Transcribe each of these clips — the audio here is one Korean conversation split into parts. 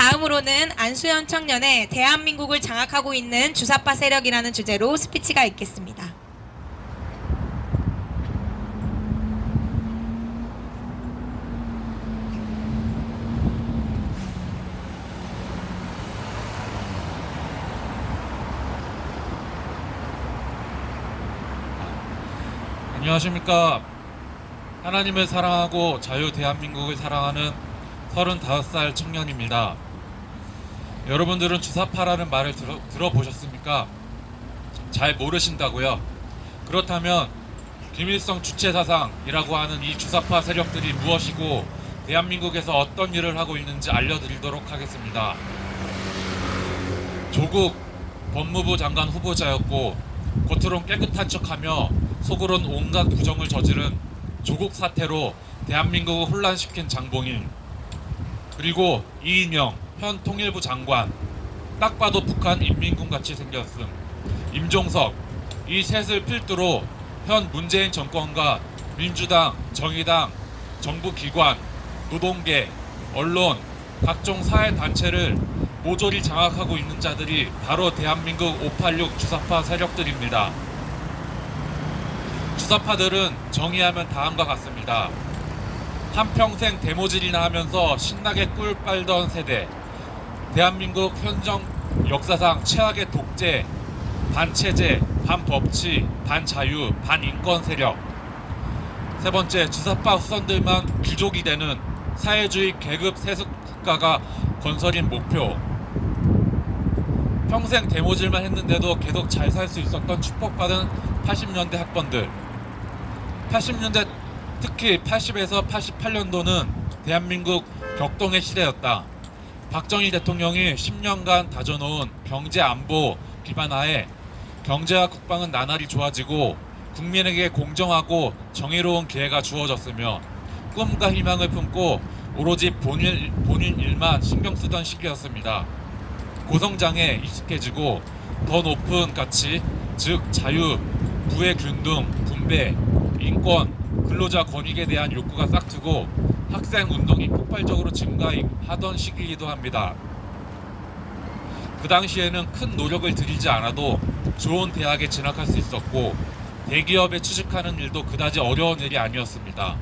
다음으로는 안수현 청년의 대한민국을 장악하고 있는 주사파 세력이라는 주제로 스피치가 있겠습니다. 안녕하십니까. 하나님을 사랑하고 자유 대한민국을 사랑하는 35살 청년입니다. 여러분들은 주사파라는 말을 들어보셨습니까? 잘 모르신다고요? 그렇다면 김일성 주체사상이라고 하는 이 주사파 세력들이 무엇이고 대한민국에서 어떤 일을 하고 있는지 알려드리도록 하겠습니다. 조국 법무부 장관 후보자였고 겉으론 깨끗한 척하며 속으론 온갖 부정을 저지른 조국 사태로 대한민국을 혼란시킨 장봉인, 그리고 이인영 현 통일부 장관, 딱 봐도 북한 인민군 같이 생겼음, 임종석, 이 셋을 필두로 현 문재인 정권과 민주당, 정의당, 정부기관, 노동계, 언론, 각종 사회단체를 모조리 장악하고 있는 자들이 바로 대한민국 586 주사파 세력들입니다. 주사파들은 정의하면 다음과 같습니다. 한평생 대모질이나 하면서 신나게 꿀 빨던 세대, 대한민국 현정 역사상 최악의 독재, 반체제, 반법치, 반자유, 반인권 세력. 세 번째, 주사파 후손들만 귀족이 되는 사회주의 계급 세습 국가가 건설인 목표. 평생 대모질만 했는데도 계속 잘 살 수 있었던 축복받은 80년대 학번들. 80년대, 특히 80에서 88년도는 대한민국 격동의 시대였다. 박정희 대통령이 10년간 다져놓은 경제 안보 기반 하에 경제와 국방은 나날이 좋아지고 국민에게 공정하고 정의로운 기회가 주어졌으며 꿈과 희망을 품고 오로지 본인 일만 신경 쓰던 시기였습니다. 고성장에 익숙해지고 더 높은 가치, 즉 자유, 부의 균등, 분배, 인권, 근로자 권익에 대한 욕구가 싹트고 학생 운동이 폭발적으로 증가하던 시기이기도 합니다. 그 당시에는 큰 노력을 들이지 않아도 좋은 대학에 진학할 수 있었고 대기업에 취직하는 일도 그다지 어려운 일이 아니었습니다.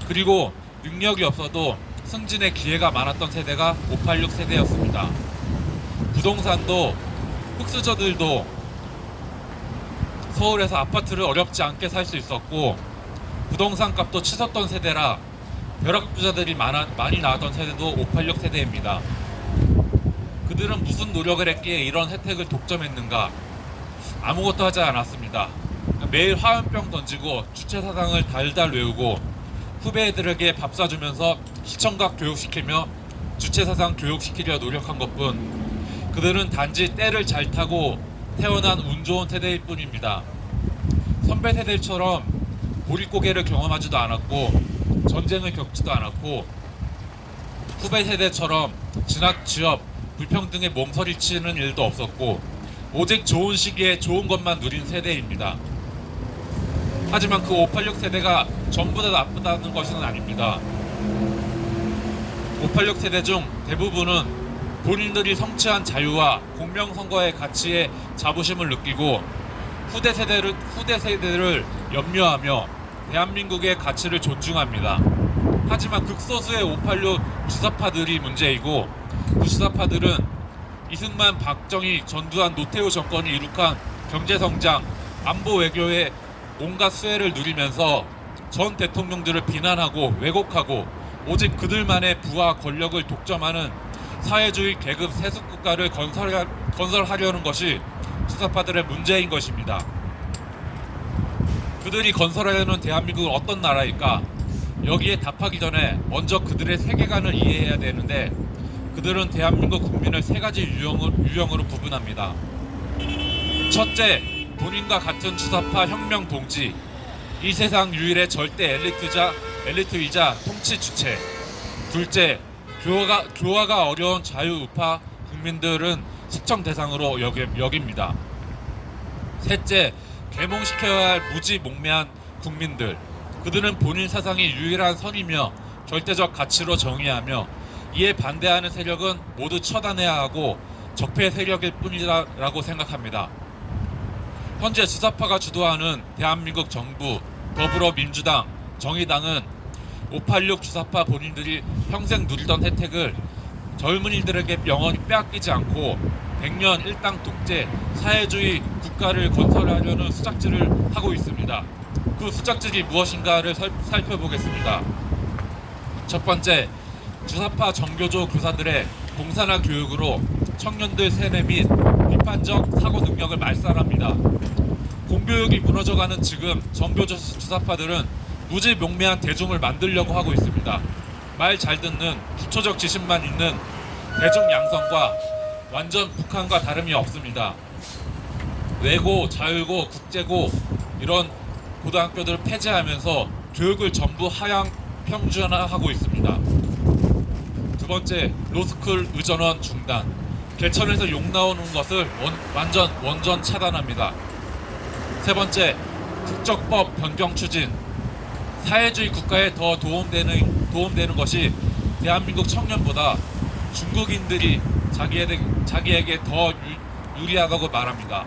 그리고 능력이 없어도 승진의 기회가 많았던 세대가 586 세대였습니다. 부동산도 흑수저들도 서울에서 아파트를 어렵지 않게 살 수 있었고 부동산 값도 치솟던 세대라 벼락부자들이 많이 나왔던 세대도 586 세대입니다. 그들은 무슨 노력을 했기에 이런 혜택을 독점했는가? 아무것도 하지 않았습니다. 매일 화염병 던지고 주체사상을 달달 외우고 후배들에게 밥 사주면서 시청각 교육시키며 주체사상 교육시키려 노력한 것뿐, 그들은 단지 때를 잘 타고 태어난 운 좋은 세대일 뿐입니다. 선배 세대처럼 보릿고개를 경험하지도 않았고 전쟁을 겪지도 않았고 후배 세대처럼 진학, 취업, 불평등에 몸서리치는 일도 없었고 오직 좋은 시기에 좋은 것만 누린 세대입니다. 하지만 그 586 세대가 전부 다 나쁘다는 것은 아닙니다. 586 세대 중 대부분은 본인들이 성취한 자유와 공명선거의 가치에 자부심을 느끼고 후대 세대를 염려하며 대한민국의 가치를 존중합니다. 하지만 극소수의 586 주사파들이 문제이고 그 주사파들은 이승만, 박정희, 전두환, 노태우 정권이 이룩한 경제성장, 안보 외교의 온갖 수혜를 누리면서 전 대통령들을 비난하고 왜곡하고 오직 그들만의 부와 권력을 독점하는 사회주의 계급 세습국가를 건설하려는 것이 주사파들의 문제인 것입니다. 그들이 건설하려는 대한민국은 어떤 나라일까? 여기에 답하기 전에 먼저 그들의 세계관을 이해해야 되는데 그들은 대한민국 국민을 세 가지 유형으로 구분합니다. 첫째, 본인과 같은 주사파 혁명 동지, 이 세상 유일의 절대 엘리트이자 통치 주체. 둘째, 교화가 어려운 자유우파 국민들은 숙청 대상으로 여깁니다. 셋째, 계몽시켜야 할 무지몽매한 국민들. 그들은 본인 사상이 유일한 선이며 절대적 가치로 정의하며 이에 반대하는 세력은 모두 처단해야 하고 적폐 세력일 뿐이라고 생각합니다. 현재 주사파가 주도하는 대한민국 정부, 더불어민주당, 정의당은 586 주사파 본인들이 평생 누리던 혜택을 젊은이들에게 영원히 빼앗기지 않고 100년 일당 독재 사회주의 국가를 건설하려는 수작질을 하고 있습니다. 그 수작질이 무엇인가를 살펴보겠습니다. 첫 번째, 주사파 정교조 교사들의 공산화 교육으로 청년들 세뇌 및 비판적 사고 능력을 말살합니다. 공교육이 무너져가는 지금 정교조 주사파들은 무지몽매한 대중을 만들려고 하고 있습니다. 말 잘 듣는 기초적 지식만 있는 대중 양성과 완전 북한과 다름이 없습니다. 외고, 자유고, 국제고 이런 고등학교들을 폐지하면서 교육을 전부 하향 평준화하고 있습니다. 두 번째, 로스쿨 의전원 중단. 개천에서 욕 나오는 것을 완전 차단합니다. 세 번째, 국적법 변경 추진. 사회주의 국가에 더 도움되는 것이 대한민국 청년보다 중국인들이 자기에게 더 유리하다고 말합니다.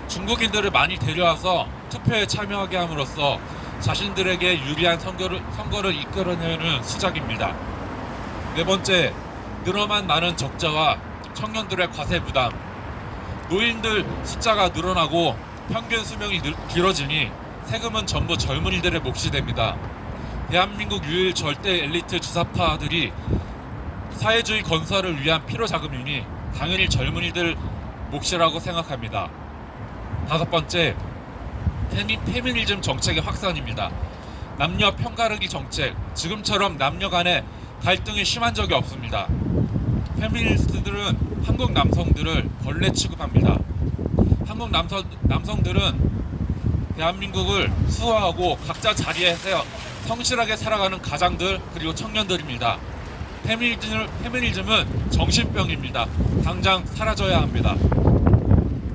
중국인들을 많이 데려와서 투표에 참여하게 함으로써 자신들에게 유리한 선거를 이끌어내는 수작입니다. 네 번째, 늘어만 많은 적자와 청년들의 과세 부담. 노인들 숫자가 늘어나고 평균 수명이 길어지니 세금은 전부 젊은이들의 몫이 됩니다. 대한민국 유일 절대 엘리트 주사파들이 사회주의 건설을 위한 필요자금이니 당연히 젊은이들 몫이라고 생각합니다. 다섯 번째, 페미니즘 정책의 확산입니다. 남녀 편가르기 정책. 지금처럼 남녀 간의 갈등이 심한 적이 없습니다. 페미니스트들은 한국 남성들을 벌레 취급합니다. 한국 남성들은 대한민국을 수호하고 각자 자리에서 성실하게 살아가는 가장들 그리고 청년들입니다. 페미니즘은 정신병입니다. 당장 사라져야 합니다.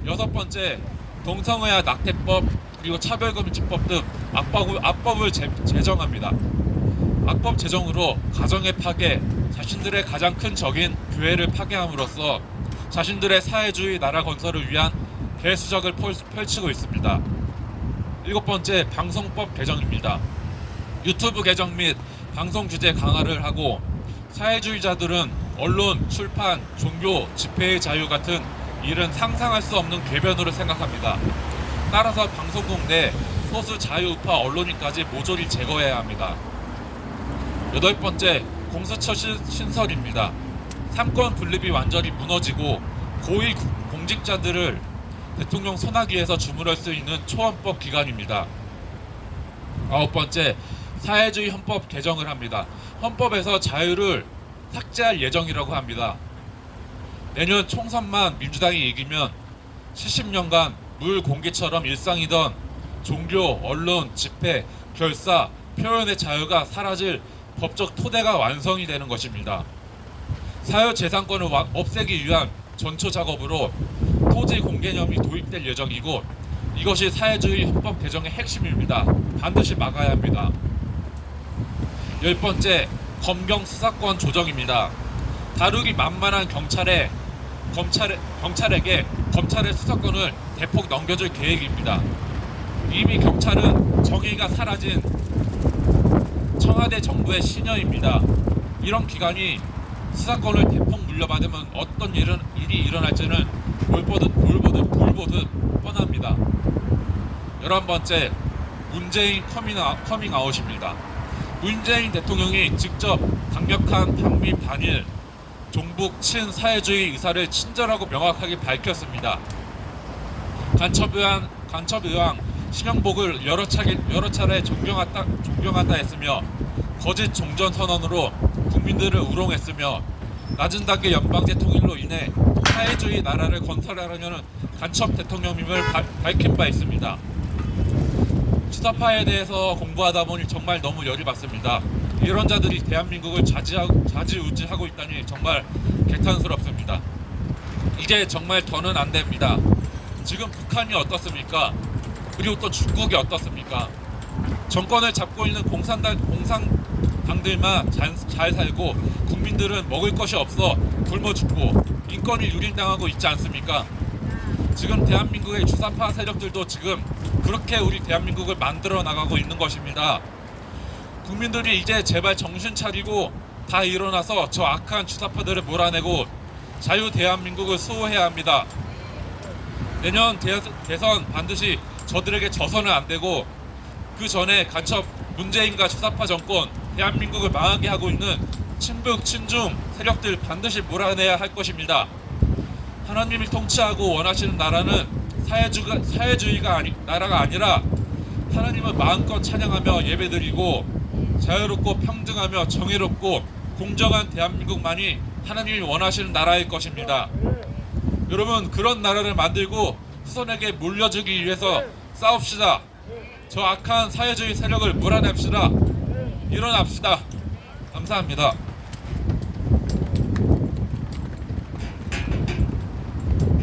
여섯 번째, 동성애와 낙태법 그리고 차별금지법 등 악법을 제정합니다. 악법 제정으로 가정의 파괴, 자신들의 가장 큰 적인 교회를 파괴함으로써 자신들의 사회주의 나라 건설을 위한 개수작을 펼치고 있습니다. 일곱 번째, 방송법 개정입니다. 유튜브 개정 및 방송 규제 강화를 하고 사회주의자들은 언론, 출판, 종교, 집회의 자유 같은 일은 상상할 수 없는 궤변으로 생각합니다. 따라서 방송국 내 소수 자유우파 언론인까지 모조리 제거해야 합니다. 여덟 번째, 공수처 신설입니다. 삼권 분립이 완전히 무너지고 고위 공직자들을 대통령 손아귀에서 주무를 수 있는 초헌법 기관입니다. 아홉 번째, 사회주의 헌법 개정을 합니다. 헌법에서 자유를 삭제할 예정이라고 합니다. 내년 총선만 민주당이 이기면 70년간 물 공기처럼 일상이던 종교, 언론, 집회, 결사, 표현의 자유가 사라질 법적 토대가 완성이 되는 것입니다. 사유재산권을 없애기 위한 전초 작업으로 토지 공개념이 도입될 예정이고 이것이 사회주의 헌법 개정의 핵심입니다. 반드시 막아야 합니다. 열 번째, 검경 수사권 조정입니다. 다루기 만만한 경찰에게 검찰의 수사권을 대폭 넘겨줄 계획입니다. 이미 경찰은 정의가 사라진 청와대 정부의 신여입니다. 이런 기관이 수사권을 대폭 물려받으면 어떤 일이 일어날지는 불보듯 뻔합니다. 11번째, 문재인 커밍아웃입니다. 문재인 대통령이 직접 강력한 반미 반일 종북 친사회주의 의사를 친절하고 명확하게 밝혔습니다. 간첩의왕 신영복을 여러 차례 존경한다 했으며 거짓 종전선언으로 국민들을 우롱했으며 낮은 단계 연방제 통일로 인해 사회주의 나라를 건설하려는 간첩 대통령임을 밝힌 바 있습니다. 주사파에 대해서 공부하다 보니 정말 너무 열이 받습니다. 이런 자들이 대한민국을 좌지우지하고 있다니 정말 개탄스럽습니다. 이제 정말 더는 안 됩니다. 지금 북한이 어떻습니까? 그리고 또 중국이 어떻습니까? 정권을 잡고 있는 당들만 잘 살고 국민들은 먹을 것이 없어 굶어 죽고 인권이 유린당하고 있지 않습니까? 지금 대한민국의 주사파 세력들도 지금 그렇게 우리 대한민국을 만들어 나가고 있는 것입니다. 국민들이 이제 제발 정신 차리고 다 일어나서 저 악한 주사파들을 몰아내고 자유 대한민국을 수호해야 합니다. 내년 대선 반드시 저들에게 져서는 안 되고 그 전에 간첩 문재인과 주사파 정권 대한민국을 망하게 하고 있는 친북 친중 세력들 반드시 몰아내야 할 것입니다. 하나님이 통치하고 원하시는 나라는 사회주의가 나라가 아니라 하나님을 마음껏 찬양하며 예배드리고 자유롭고 평등하며 정의롭고 공정한 대한민국만이 하나님이 원하시는 나라일 것입니다. 여러분, 그런 나라를 만들고 후손에게 물려주기 위해서 싸웁시다. 저 악한 사회주의 세력을 몰아냅시다. 일어납시다. 감사합니다.